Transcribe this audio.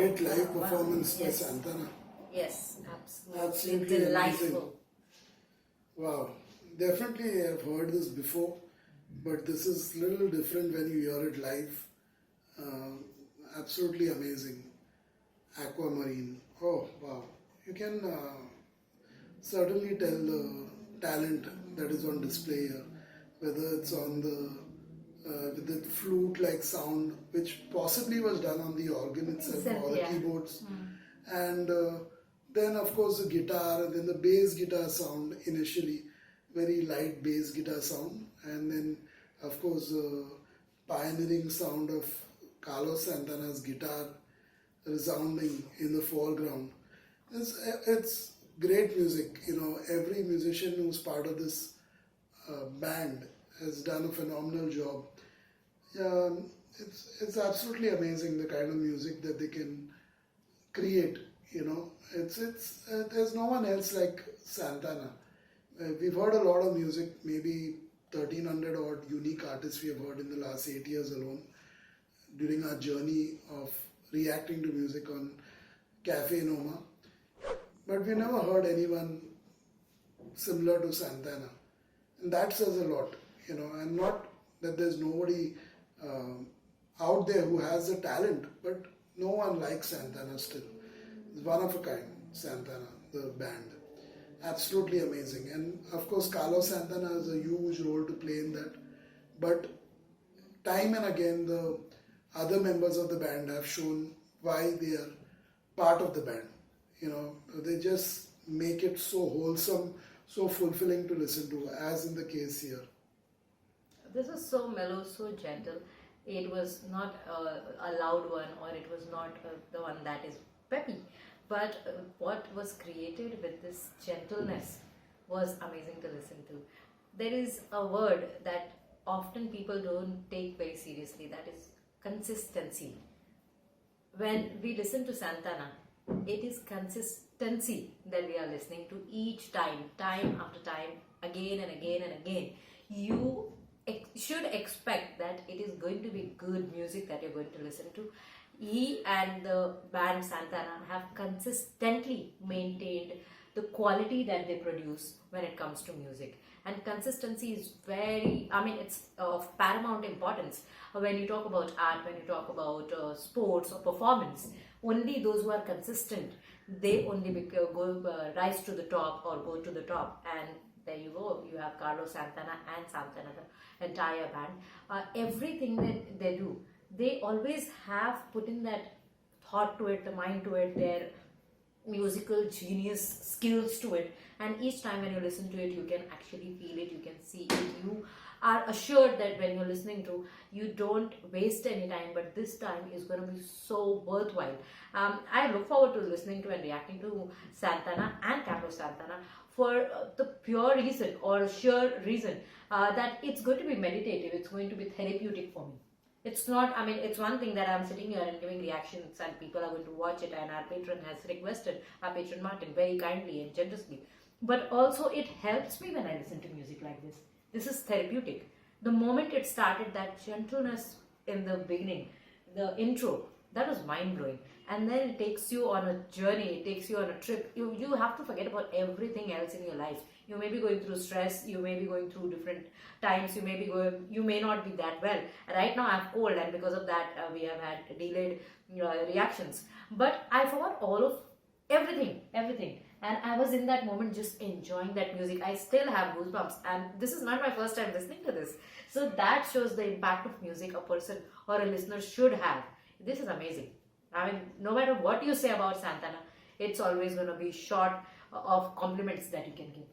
great live wow. performance by Yes. Santana. Yes, absolutely, Absolutely delightful. amazing. Wow. Definitely I've heard this before, but this is a little different when you hear it live. Absolutely amazing. Aquamarine. Oh, wow. You can certainly tell the talent that is on display here, whether it's on the with the flute-like sound, which possibly was done on the organ itself or the Yeah. keyboards, and then of course the guitar, and then the bass guitar sound initially, very light bass guitar sound, and then of course the pioneering sound of Carlos Santana's guitar resounding in the foreground. It's great music. You know, every musician who's part of this band has done a phenomenal job. It's absolutely amazing the kind of music that they can create. You know, there's no one else like Santana. We've heard a lot of music, maybe 1300 odd unique artists we have heard in the last 8 years alone during our journey of reacting to music on Cafe Noma. But we never heard anyone similar to Santana. And that says a lot, you know, and not that there's nobody out there who has the talent, but no one like Santana still. It's one of a kind, Santana, the band. Absolutely amazing. And of course, Carlos Santana has a huge role to play in that. But time and again, the other members of the band have shown why they are part of the band. You know, they just make it so wholesome, so fulfilling to listen to, as in the case here. This was so mellow, so gentle. It was not a loud one, or it was not the one that is peppy. But what was created with this gentleness was amazing to listen to. There is a word that often people don't take very seriously, that is consistency. When we listen to Santana, it is consistency that we are listening to each time, time after time, again and again and again. You should expect that it is going to be good music that you're going to listen to. He and the band Santana have consistently maintained the quality that they produce when it comes to music. And consistency is very, it's of paramount importance when you talk about art, when you talk about sports or performance. Only those who are consistent, they only rise to the top or go to the top. And there you go, you have Carlos Santana and Santana, the entire band. Everything that they do, they always have put in that thought to it, the mind to it, their musical genius skills to it, and each time when you listen to it, you can actually feel it, you can see it, you are assured that when you're listening to, you don't waste any time, but this time is going to be so worthwhile. I look forward to listening to and reacting to Santana and Carlos Santana for the pure reason or sheer reason that it's going to be meditative, it's going to be therapeutic for me. It's not, it's one thing that I'm sitting here and giving reactions and people are going to watch it, and our patron has requested, our patron Martin, very kindly and generously. But also it helps me when I listen to music like this. This is therapeutic. The moment it started, that gentleness in the beginning, the intro, that was mind-blowing. And then it takes you on a journey, it takes you on a trip. You have to forget about everything else in your life. You may be going through stress, you may be going through different times, you may not be that well. Right now I'm cold, and because of that we have had delayed reactions. But I forgot all of everything. And I was in that moment just enjoying that music. I still have goosebumps, and this is not my first time listening to this. So that shows the impact of music a person or a listener should have. This is amazing. No matter what you say about Santana, it's always going to be short of compliments that you can give.